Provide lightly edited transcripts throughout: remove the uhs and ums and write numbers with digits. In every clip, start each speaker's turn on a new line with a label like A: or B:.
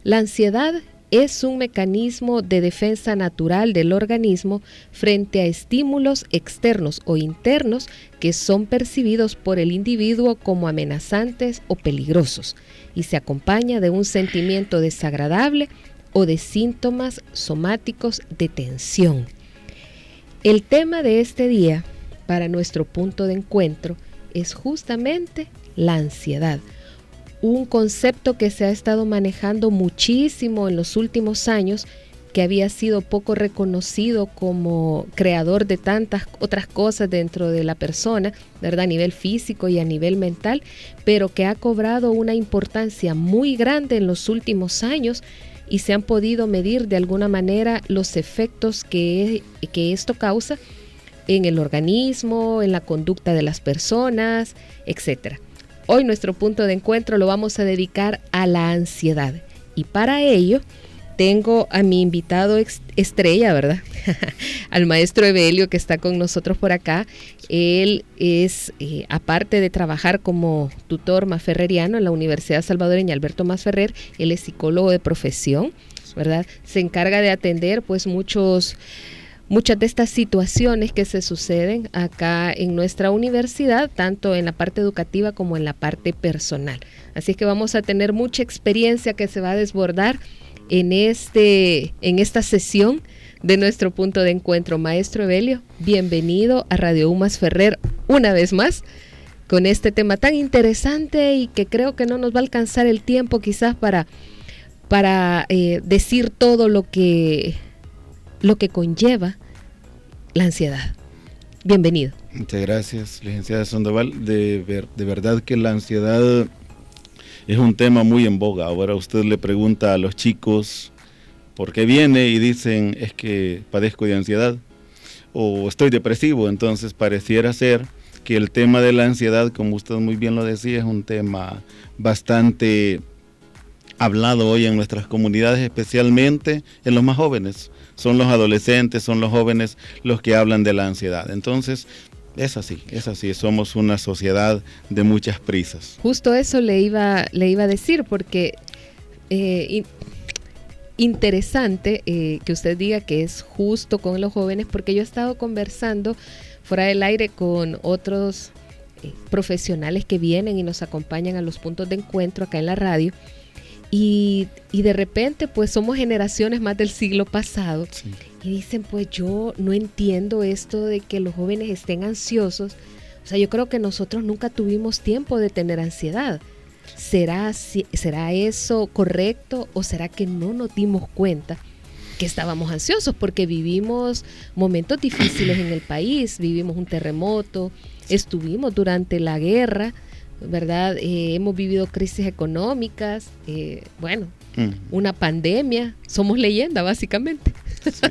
A: La ansiedad es un mecanismo de defensa natural del organismo frente a estímulos externos o internos que son percibidos por el individuo como amenazantes o peligrosos y se acompaña de un sentimiento desagradable o de síntomas somáticos de tensión. El tema de este día, para nuestro punto de encuentro, es justamente la ansiedad. Un concepto que se ha estado manejando muchísimo en los últimos años, que había sido poco reconocido como creador de tantas otras cosas dentro de la persona, ¿verdad? A nivel físico y a nivel mental, pero que ha cobrado una importancia muy grande en los últimos años y se han podido medir de alguna manera los efectos que esto causa en el organismo, en la conducta de las personas, etc. Hoy nuestro punto de encuentro lo vamos a dedicar a la ansiedad y para ello tengo a mi invitado estrella, ¿verdad? Al maestro Evelio que está con nosotros por acá. Él es, aparte de trabajar como tutor masferreriano en la Universidad Salvadoreña Alberto Masferrer, él es psicólogo de profesión, ¿verdad? Se encarga de atender pues muchas de estas situaciones que se suceden acá en nuestra universidad, tanto en la parte educativa como en la parte personal. Así que vamos a tener mucha experiencia que se va a desbordar en esta sesión de nuestro punto de encuentro. Maestro Evelio, bienvenido a Radio Masferrer una vez más con este tema tan interesante y que creo que no nos va a alcanzar el tiempo quizás para decir todo lo que conlleva la ansiedad. Bienvenido.
B: Muchas gracias, licenciada Sandoval. De verdad que la ansiedad es un tema muy en boga. Ahora usted le pregunta a los chicos por qué viene y dicen es que padezco de ansiedad o estoy depresivo. Entonces pareciera ser que el tema de la ansiedad, como usted muy bien lo decía, es un tema bastante hablado hoy en nuestras comunidades, especialmente en los más jóvenes. Son los adolescentes, son los jóvenes los que hablan de la ansiedad. Entonces, es así, somos una sociedad de muchas prisas.
A: Justo eso le iba a decir, porque interesante que usted diga que es justo con los jóvenes, porque yo he estado conversando fuera del aire con otros profesionales que vienen y nos acompañan a los puntos de encuentro acá en la radio, y de repente pues somos generaciones más del siglo pasado, sí. Y dicen pues yo no entiendo esto de que los jóvenes estén ansiosos. O sea, yo creo que nosotros nunca tuvimos tiempo de tener ansiedad. ¿Será eso correcto o será que no nos dimos cuenta que estábamos ansiosos? Porque vivimos momentos difíciles en el país, vivimos un terremoto, estuvimos durante la guerra, ¿verdad? Hemos vivido crisis económicas, una pandemia, somos leyenda básicamente. Sí.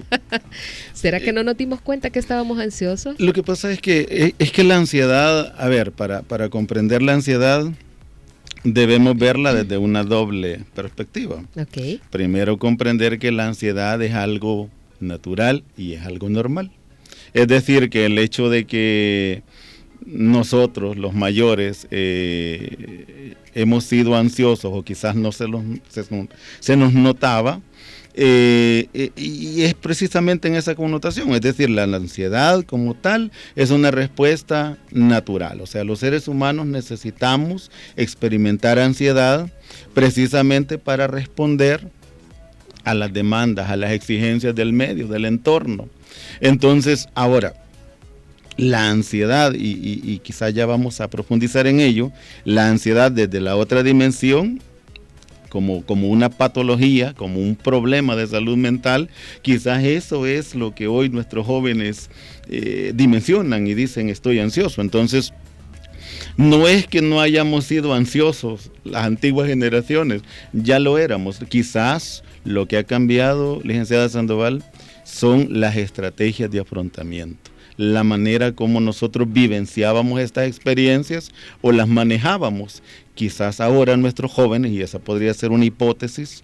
A: ¿Será que no nos dimos cuenta que estábamos ansiosos?
B: Lo que pasa es que la ansiedad, para comprender la ansiedad debemos verla desde una doble perspectiva.
A: Okay.
B: Primero, comprender que la ansiedad es algo natural y es algo normal. Es decir, que el hecho de que nosotros, los mayores, hemos sido ansiosos o quizás no se nos notaba, y es precisamente en esa connotación, es decir, la ansiedad como tal es una respuesta natural. O sea, los seres humanos necesitamos experimentar ansiedad precisamente para responder a las demandas, a las exigencias del medio, del entorno. Entonces, ahora, la ansiedad, y quizás ya vamos a profundizar en ello, la ansiedad desde la otra dimensión, como una patología, como un problema de salud mental, quizás eso es lo que hoy nuestros jóvenes dimensionan y dicen estoy ansioso. Entonces, no es que no hayamos sido ansiosos las antiguas generaciones, ya lo éramos. Quizás lo que ha cambiado, licenciada Sandoval, son las estrategias de afrontamiento, la manera como nosotros vivenciábamos estas experiencias o las manejábamos. Quizás ahora nuestros jóvenes, y esa podría ser una hipótesis,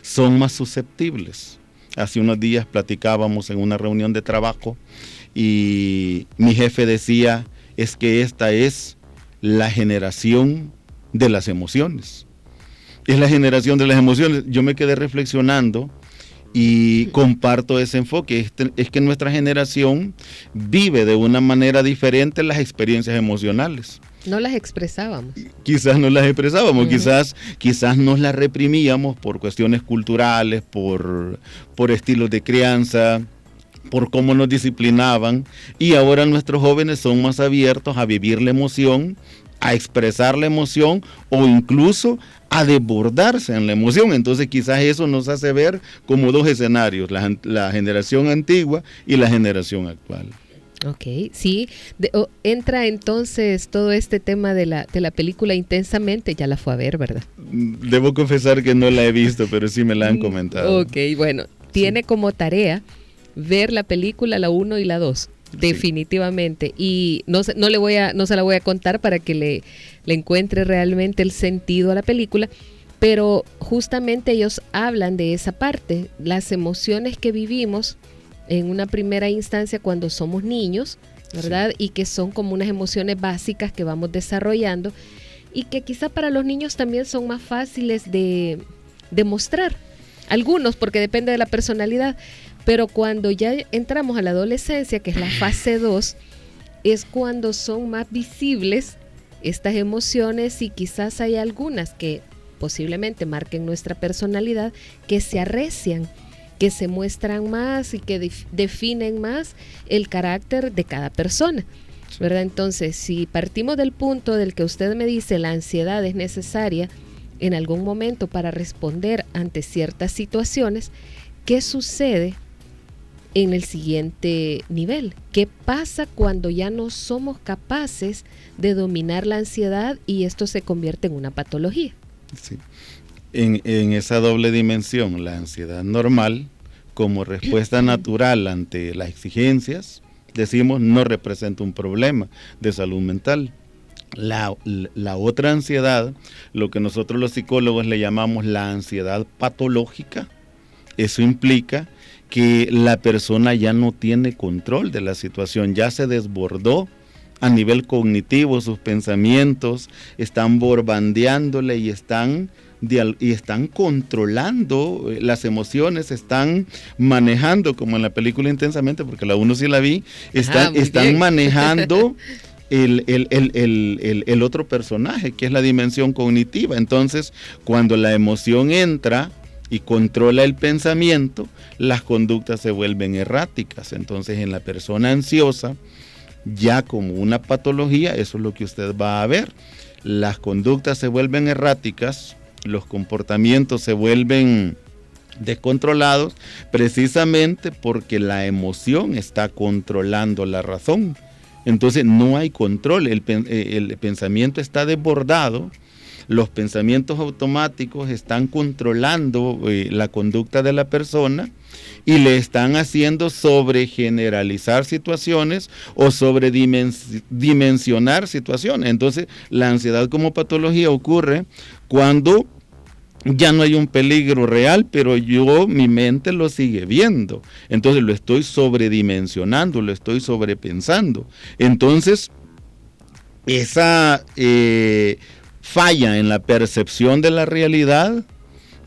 B: son más susceptibles. Hace unos días platicábamos en una reunión de trabajo y mi jefe decía, es que esta es la generación de las emociones. es la generación de las emociones. Yo me quedé reflexionando y comparto ese enfoque. Es que nuestra generación vive de una manera diferente las experiencias emocionales.
A: No las expresábamos.
B: Quizás no las expresábamos, quizás nos las reprimíamos por cuestiones culturales, por estilos de crianza, por cómo nos disciplinaban, y ahora nuestros jóvenes son más abiertos a vivir la emoción, a expresar la emoción o incluso a desbordarse en la emoción. Entonces quizás eso nos hace ver como dos escenarios, la generación antigua y la generación actual.
A: Ok, sí, entra entonces todo este tema de la película Intensamente, ya la fue a ver, ¿verdad?
B: Debo confesar que no la he visto, pero sí me la han comentado.
A: Ok, bueno, tiene como tarea ver la película, la 1 y la 2, definitivamente, y no se la voy a contar para que le encuentre realmente el sentido a la película, pero justamente ellos hablan de esa parte, las emociones que vivimos en una primera instancia cuando somos niños, ¿verdad? Sí. Y que son como unas emociones básicas que vamos desarrollando y que quizá para los niños también son más fáciles de mostrar. Algunos, porque depende de la personalidad, pero cuando ya entramos a la adolescencia, que es la fase 2, es cuando son más visibles estas emociones y quizás hay algunas que posiblemente marquen nuestra personalidad, que se arrecian, que se muestran más y que definen más el carácter de cada persona, ¿verdad? Entonces, si partimos del punto del que usted me dice, la ansiedad es necesaria en algún momento para responder ante ciertas situaciones, ¿qué sucede en el siguiente nivel? ¿Qué pasa cuando ya no somos capaces de dominar la ansiedad y esto se convierte en una patología?
B: Sí. En esa doble dimensión, la ansiedad normal, como respuesta natural ante las exigencias, decimos, no representa un problema de salud mental. La otra ansiedad, lo que nosotros los psicólogos le llamamos la ansiedad patológica, eso implica que la persona ya no tiene control de la situación, ya se desbordó a nivel cognitivo, sus pensamientos están borbandeándole y están controlando las emociones, están manejando, como en la película Intensamente, porque la 1 sí la vi, están manejando el otro personaje, que es la dimensión cognitiva. Entonces, cuando la emoción entra y controla el pensamiento, las conductas se vuelven erráticas. Entonces, en la persona ansiosa, ya como una patología, eso es lo que usted va a ver. Las conductas se vuelven erráticas, los comportamientos se vuelven descontrolados, precisamente porque la emoción está controlando la razón. Entonces no hay control, el pensamiento está desbordado, los pensamientos automáticos están controlando la conducta de la persona y le están haciendo sobregeneralizar situaciones o sobredimensionar situaciones. Entonces, la ansiedad como patología ocurre cuando ya no hay un peligro real, pero mi mente lo sigue viendo. Entonces, lo estoy sobredimensionando, lo estoy sobrepensando. Entonces, esa falla en la percepción de la realidad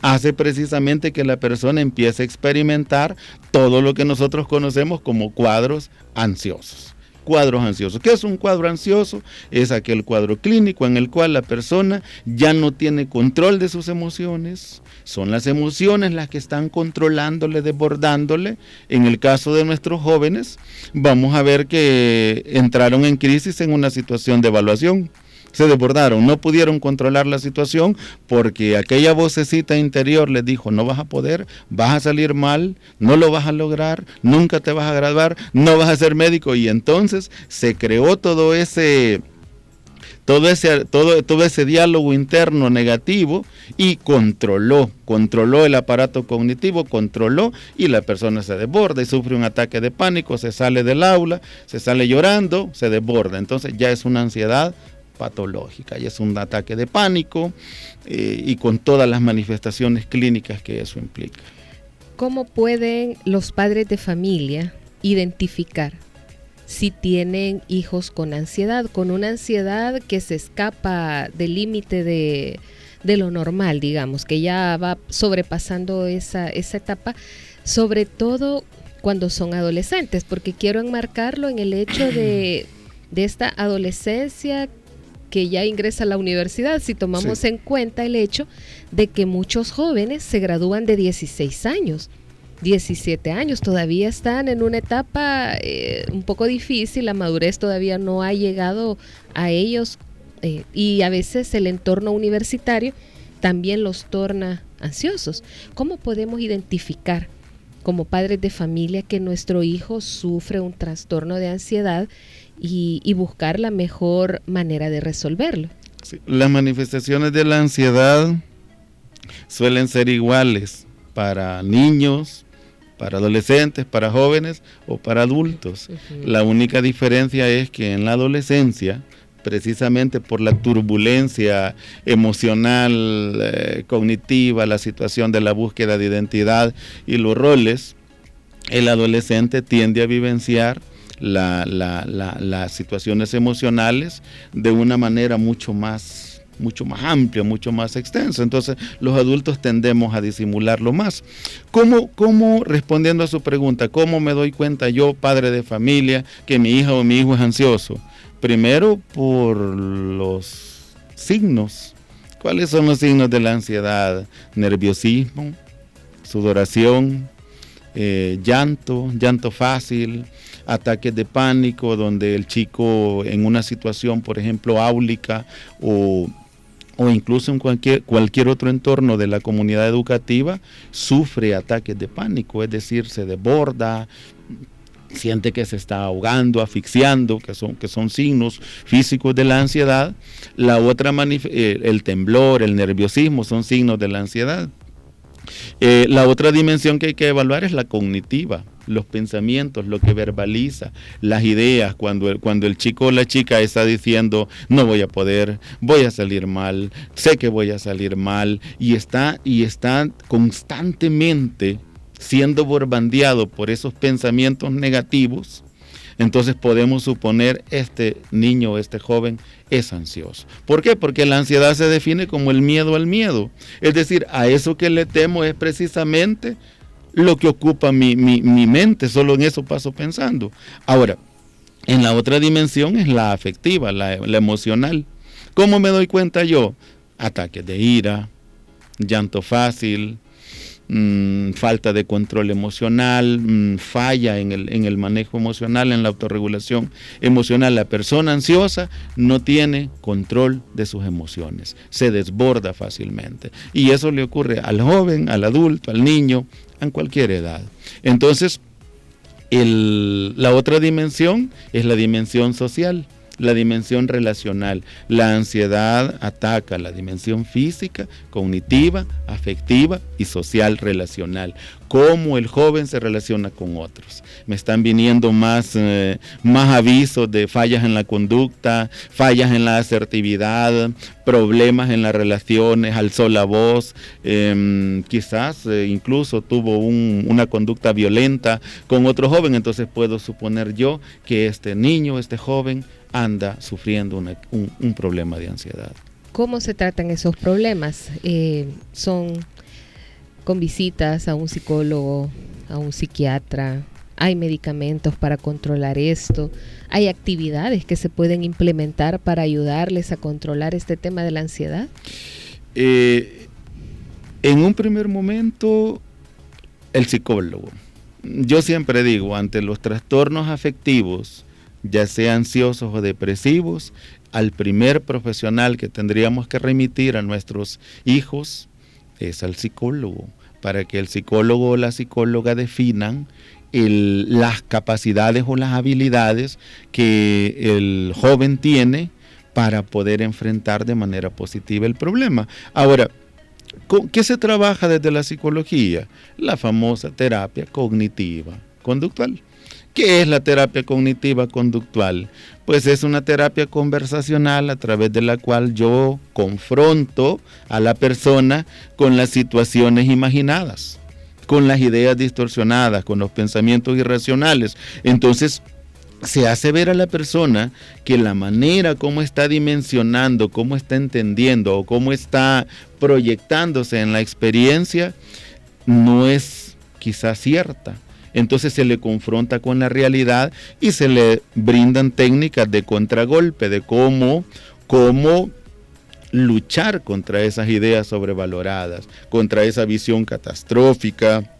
B: hace precisamente que la persona empiece a experimentar todo lo que nosotros conocemos como cuadros ansiosos. Cuadros ansiosos. ¿Qué es un cuadro ansioso? Es aquel cuadro clínico en el cual la persona ya no tiene control de sus emociones. Son las emociones las que están controlándole, desbordándole. En el caso de nuestros jóvenes, vamos a ver que entraron en crisis en una situación de evaluación. Se desbordaron, no pudieron controlar la situación porque aquella vocecita interior les dijo, no vas a poder, vas a salir mal, no lo vas a lograr, nunca te vas a graduar, no vas a ser médico, y entonces se creó todo ese diálogo interno negativo y controló el aparato cognitivo, y la persona se desborda y sufre un ataque de pánico, se sale del aula, se sale llorando, se desborda. Entonces ya es una ansiedad patológica y es un ataque de pánico y con todas las manifestaciones clínicas que eso implica.
A: ¿Cómo pueden los padres de familia identificar si tienen hijos con ansiedad, con una ansiedad que se escapa del límite de de lo normal, digamos, que ya va sobrepasando esa etapa, sobre todo cuando son adolescentes, porque quiero enmarcarlo en el hecho de esta adolescencia que ya ingresa a la universidad, si tomamos en cuenta el hecho de que muchos jóvenes se gradúan de 16 años, 17 años, todavía están en una etapa un poco difícil, la madurez todavía no ha llegado a ellos y a veces el entorno universitario también los torna ansiosos. ¿Cómo podemos identificar como padres de familia que nuestro hijo sufre un trastorno de ansiedad y buscar la mejor manera de resolverlo?
B: Sí, las manifestaciones de la ansiedad suelen ser iguales para niños, para adolescentes, para jóvenes o para adultos. Uh-huh. La única diferencia es que en la adolescencia, precisamente por la turbulencia emocional, cognitiva, la situación de la búsqueda de identidad y los roles, el adolescente tiende a vivenciar las situaciones emocionales de una manera mucho más amplia, mucho más extensa. Entonces los adultos tendemos a disimularlo más. ¿Cómo, respondiendo a su pregunta, cómo me doy cuenta yo, padre de familia, que mi hija o mi hijo es ansioso? Primero, por los signos. ¿Cuáles son los signos de la ansiedad? Nerviosismo, sudoración, llanto fácil, ataques de pánico, donde el chico en una situación, por ejemplo, áulica o incluso en cualquier otro entorno de la comunidad educativa, sufre ataques de pánico, es decir, se desborda, siente que se está ahogando, asfixiando, que son signos físicos de la ansiedad. La otra, el temblor, el nerviosismo, son signos de la ansiedad. La otra dimensión que hay que evaluar es la cognitiva, los pensamientos, lo que verbaliza, las ideas, cuando el chico o la chica está diciendo no voy a poder, voy a salir mal, sé que voy a salir mal, y está constantemente siendo bombardeado por esos pensamientos negativos. Entonces podemos suponer este niño, este joven es ansioso. ¿Por qué? Porque la ansiedad se define como el miedo al miedo. Es decir, a eso que le temo es precisamente lo que ocupa mi mente, solo en eso paso pensando. Ahora, en la otra dimensión es la afectiva, la emocional. ¿Cómo me doy cuenta yo? Ataques de ira, llanto fácil, falta de control emocional, falla en el manejo emocional, en la autorregulación emocional. La persona ansiosa no tiene control de sus emociones, se desborda fácilmente. Y eso le ocurre al joven, al adulto, al niño, en cualquier edad. Entonces, la otra dimensión es la dimensión social, la dimensión relacional. La ansiedad ataca la dimensión física, cognitiva, afectiva y social relacional. Cómo el joven se relaciona con otros. Me están viniendo más avisos de fallas en la conducta, fallas en la asertividad, problemas en las relaciones, alzó la voz, quizás incluso tuvo una conducta violenta con otro joven. Entonces puedo suponer yo que este niño, este joven, anda sufriendo un problema de ansiedad.
A: ¿Cómo se tratan esos problemas? ¿Son con visitas a un psicólogo, a un psiquiatra? ¿Hay medicamentos para controlar esto? ¿Hay actividades que se pueden implementar para ayudarles a controlar este tema de la ansiedad?
B: En un primer momento, el psicólogo. Yo siempre digo, ante los trastornos afectivos, ya sea ansiosos o depresivos, al primer profesional que tendríamos que remitir a nuestros hijos es al psicólogo, para que el psicólogo o la psicóloga definan las capacidades o las habilidades que el joven tiene para poder enfrentar de manera positiva el problema. Ahora, ¿qué se trabaja desde la psicología? La famosa terapia cognitiva conductual. ¿Qué es la terapia cognitiva conductual? Pues es una terapia conversacional a través de la cual yo confronto a la persona con las situaciones imaginadas, con las ideas distorsionadas, con los pensamientos irracionales. Entonces, se hace ver a la persona que la manera como está dimensionando, cómo está entendiendo o cómo está proyectándose en la experiencia no es quizás cierta. Entonces se le confronta con la realidad y se le brindan técnicas de contragolpe, de cómo luchar contra esas ideas sobrevaloradas, contra esa visión catastrófica,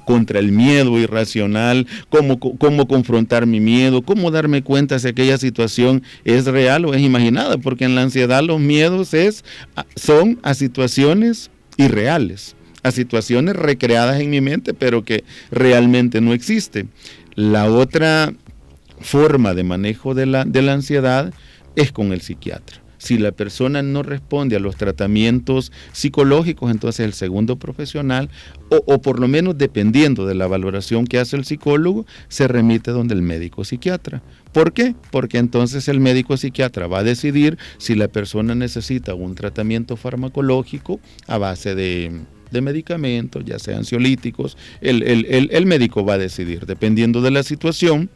B: contra el miedo irracional, cómo confrontar mi miedo, cómo darme cuenta si aquella situación es real o es imaginada, porque en la ansiedad los miedos son a situaciones irreales, a situaciones recreadas en mi mente, pero que realmente no existen. La otra forma de manejo de la ansiedad es con el psiquiatra. Si la persona no responde a los tratamientos psicológicos, entonces el segundo profesional, o por lo menos dependiendo de la valoración que hace el psicólogo, se remite donde el médico psiquiatra. ¿Por qué? Porque entonces el médico psiquiatra va a decidir si la persona necesita un tratamiento farmacológico a base de medicamentos, ya sean ansiolíticos. El médico va a decidir, dependiendo de la situación.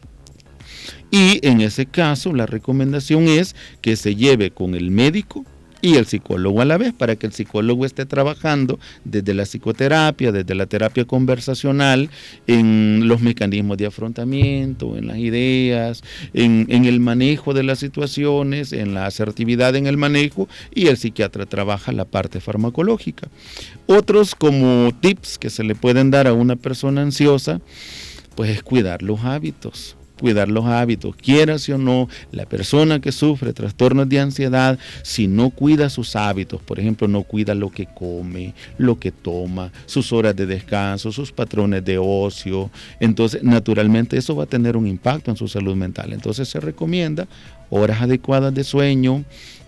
B: Y en ese caso la recomendación es que se lleve con el médico y el psicólogo a la vez, para que el psicólogo esté trabajando desde la psicoterapia, desde la terapia conversacional, en los mecanismos de afrontamiento, en las ideas, en el manejo de las situaciones, en la asertividad en el manejo, y el psiquiatra trabaja la parte farmacológica. Otros como tips que se le pueden dar a una persona ansiosa, pues es cuidar los hábitos. Quieras o no, la persona que sufre trastornos de ansiedad, si no cuida sus hábitos, por ejemplo, no cuida lo que come, lo que toma, sus horas de descanso, sus patrones de ocio, entonces naturalmente eso va a tener un impacto en su salud mental. Entonces se recomienda horas adecuadas de sueño,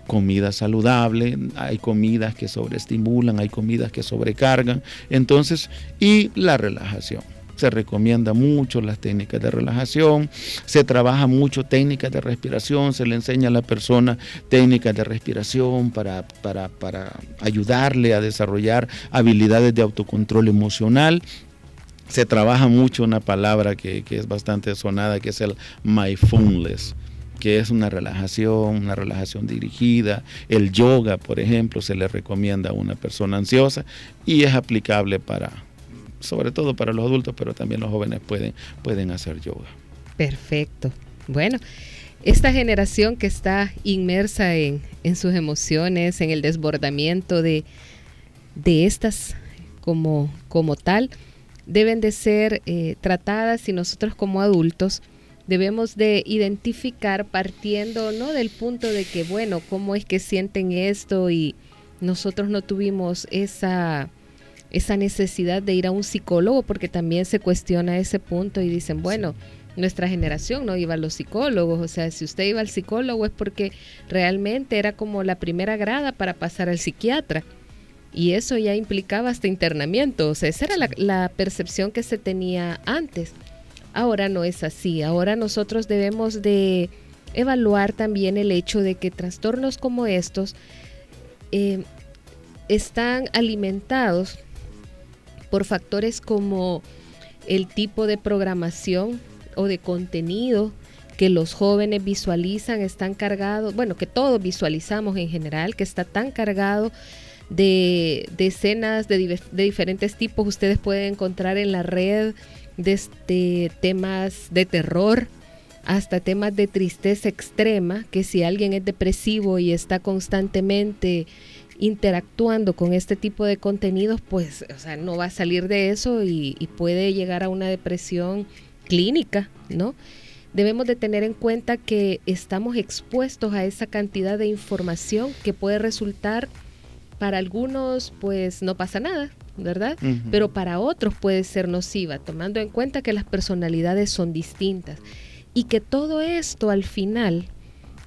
B: comida saludable, hay comidas que sobreestimulan, hay comidas que sobrecargan, entonces, y la relajación. Se recomienda mucho las técnicas de relajación, se trabaja mucho técnicas de respiración, se le enseña a la persona técnicas de respiración para ayudarle a desarrollar habilidades de autocontrol emocional. Se trabaja mucho una palabra que es bastante sonada, que es el mindfulness, que es una relajación dirigida. El yoga, por ejemplo, se le recomienda a una persona ansiosa y es aplicable sobre todo para los adultos, pero también los jóvenes pueden hacer yoga.
A: Perfecto. Bueno, esta generación que está inmersa en sus emociones, en el desbordamiento de estas como tal, deben de ser tratadas, y nosotros como adultos debemos de identificar, partiendo no del punto de que, bueno, ¿cómo es que sienten esto? Y nosotros no tuvimos esa necesidad de ir a un psicólogo, porque también se cuestiona ese punto y dicen, bueno, nuestra generación no iba a los psicólogos, o sea, si usted iba al psicólogo es porque realmente era como la primera grada para pasar al psiquiatra, y eso ya implicaba hasta internamiento, o sea, esa era la percepción que se tenía antes. Ahora no es así, ahora nosotros debemos de evaluar también el hecho de que trastornos como estos están alimentados por factores como el tipo de programación o de contenido que los jóvenes visualizan, están cargados, bueno, que todos visualizamos en general, que está tan cargado de escenas de diferentes tipos. Ustedes pueden encontrar en la red desde temas de terror hasta temas de tristeza extrema, que si alguien es depresivo y está constantemente interactuando con este tipo de contenidos, pues, o sea, no va a salir de eso y puede llegar a una depresión clínica, ¿no? Debemos de tener en cuenta que estamos expuestos a esa cantidad de información que puede resultar, para algunos, pues no pasa nada, ¿verdad? Uh-huh. Pero para otros puede ser nociva, tomando en cuenta que las personalidades son distintas y que todo esto al final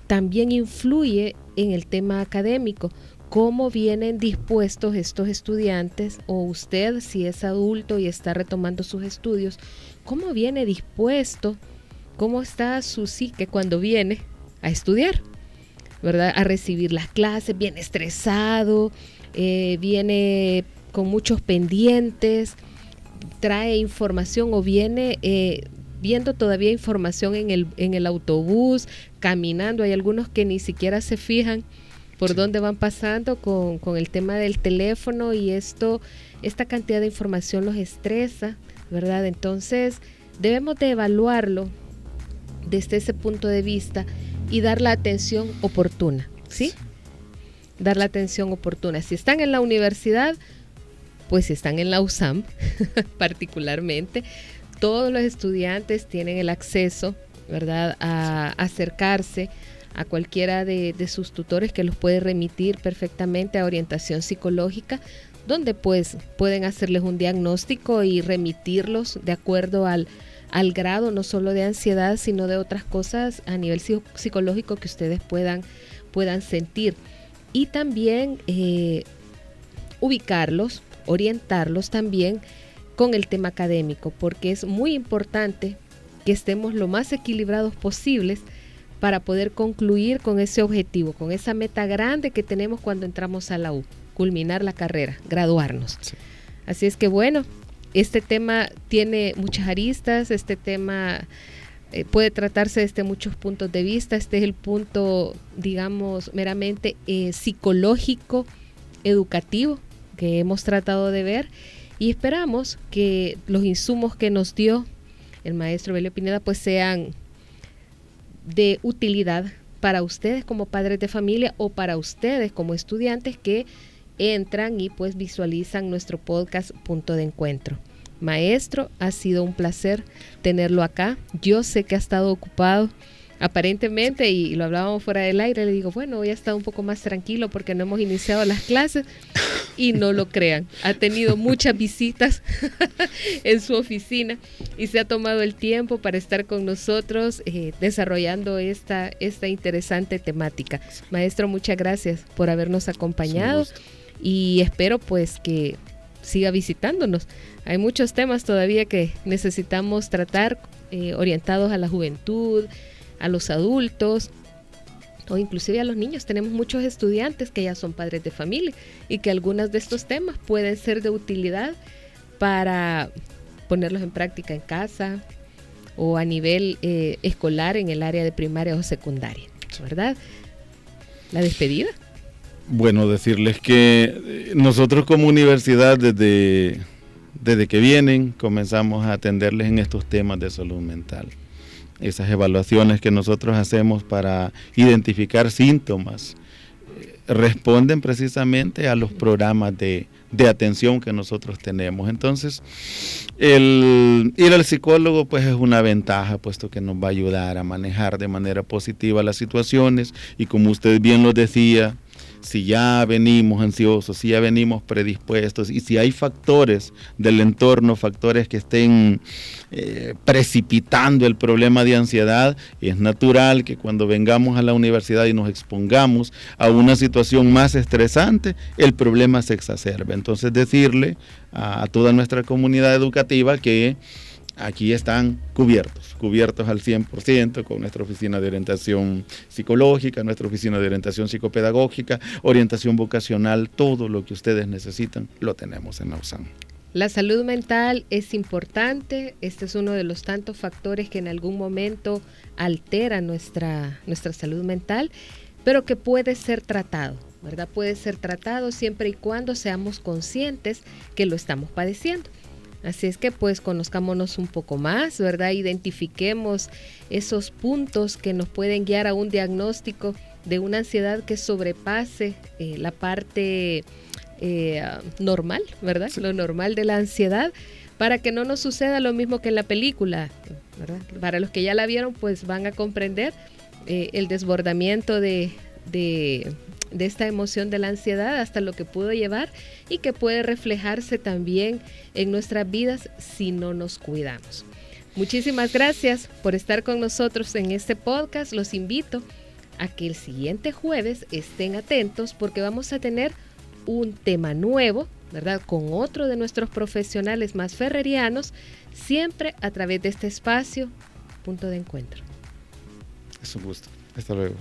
A: también influye en el tema académico. ¿Cómo vienen dispuestos estos estudiantes, o usted si es adulto y está retomando sus estudios, cómo viene dispuesto, cómo está su psique cuando viene a estudiar, ¿verdad? A recibir las clases, viene estresado, viene con muchos pendientes, trae información o viene viendo todavía información en el autobús, caminando. Hay algunos que ni siquiera se fijan por dónde van pasando con el tema del teléfono, y esta cantidad de información los estresa, ¿verdad? Entonces debemos de evaluarlo desde ese punto de vista y dar la atención oportuna, ¿sí? Dar la atención oportuna. Si están en la universidad, pues si están en la USAM particularmente, todos los estudiantes tienen el acceso, ¿verdad?, a acercarse a cualquiera de sus tutores, que los puede remitir perfectamente a orientación psicológica, donde pues pueden hacerles un diagnóstico y remitirlos de acuerdo al grado, no solo de ansiedad, sino de otras cosas a nivel psicológico que ustedes puedan sentir. Y también ubicarlos, orientarlos también con el tema académico, porque es muy importante que estemos lo más equilibrados posibles para poder concluir con ese objetivo, con esa meta grande que tenemos cuando entramos a la U, culminar la carrera, graduarnos. Sí. Así es que bueno, este tema tiene muchas aristas, este tema puede tratarse desde muchos puntos de vista. Este es el punto, digamos, meramente psicológico, educativo, que hemos tratado de ver, y esperamos que los insumos que nos dio el maestro Evelio Pineda pues sean de utilidad para ustedes como padres de familia o para ustedes como estudiantes que entran y pues visualizan nuestro podcast Punto de Encuentro. Maestro, ha sido un placer tenerlo acá. Yo sé que ha estado ocupado aparentemente, y lo hablábamos fuera del aire. Le digo, bueno, hoy ha estado un poco más tranquilo porque no hemos iniciado las clases, y no lo crean, ha tenido muchas visitas en su oficina y se ha tomado el tiempo para estar con nosotros desarrollando esta interesante temática. Maestro, muchas gracias por habernos acompañado, y espero pues que siga visitándonos. Hay muchos temas todavía que necesitamos tratar, orientados a la juventud, a los adultos o inclusive a los niños. Tenemos muchos estudiantes que ya son padres de familia y que algunos de estos temas pueden ser de utilidad para ponerlos en práctica en casa o a nivel escolar en el área de primaria o secundaria, ¿verdad? La despedida.
B: Bueno, decirles que nosotros como universidad desde que vienen comenzamos a atenderles en estos temas de salud mental. Esas evaluaciones que nosotros hacemos para identificar síntomas responden precisamente a los programas de atención que nosotros tenemos. Entonces, el ir al psicólogo pues es una ventaja, puesto que nos va a ayudar a manejar de manera positiva las situaciones, y como usted bien lo decía, si ya venimos ansiosos, si ya venimos predispuestos, y si hay factores del entorno, factores que estén precipitando el problema de ansiedad, es natural que cuando vengamos a la universidad y nos expongamos a una situación más estresante, el problema se exacerbe. Entonces, decirle a toda nuestra comunidad educativa que aquí están cubiertos al 100% con nuestra oficina de orientación psicológica, nuestra oficina de orientación psicopedagógica, orientación vocacional, todo lo que ustedes necesitan lo tenemos en la USAM.
A: La salud mental es importante. Este es uno de los tantos factores que en algún momento altera nuestra salud mental, pero que puede ser tratado, ¿verdad? Puede ser tratado siempre y cuando seamos conscientes que lo estamos padeciendo. Así es que pues conozcámonos un poco más, ¿verdad? Identifiquemos esos puntos que nos pueden guiar a un diagnóstico de una ansiedad que sobrepase la parte normal, ¿verdad? Sí. Lo normal de la ansiedad, para que no nos suceda lo mismo que en la película, ¿verdad? Para los que ya la vieron pues van a comprender el desbordamiento de esta emoción de la ansiedad, hasta lo que pudo llevar y que puede reflejarse también en nuestras vidas si no nos cuidamos. Muchísimas gracias por estar con nosotros en este podcast. Los invito a que el siguiente jueves estén atentos, porque vamos a tener un tema nuevo, ¿verdad? Con otro de nuestros profesionales más ferrerianos, siempre a través de este espacio, Punto de Encuentro.
B: Es un gusto. Hasta luego.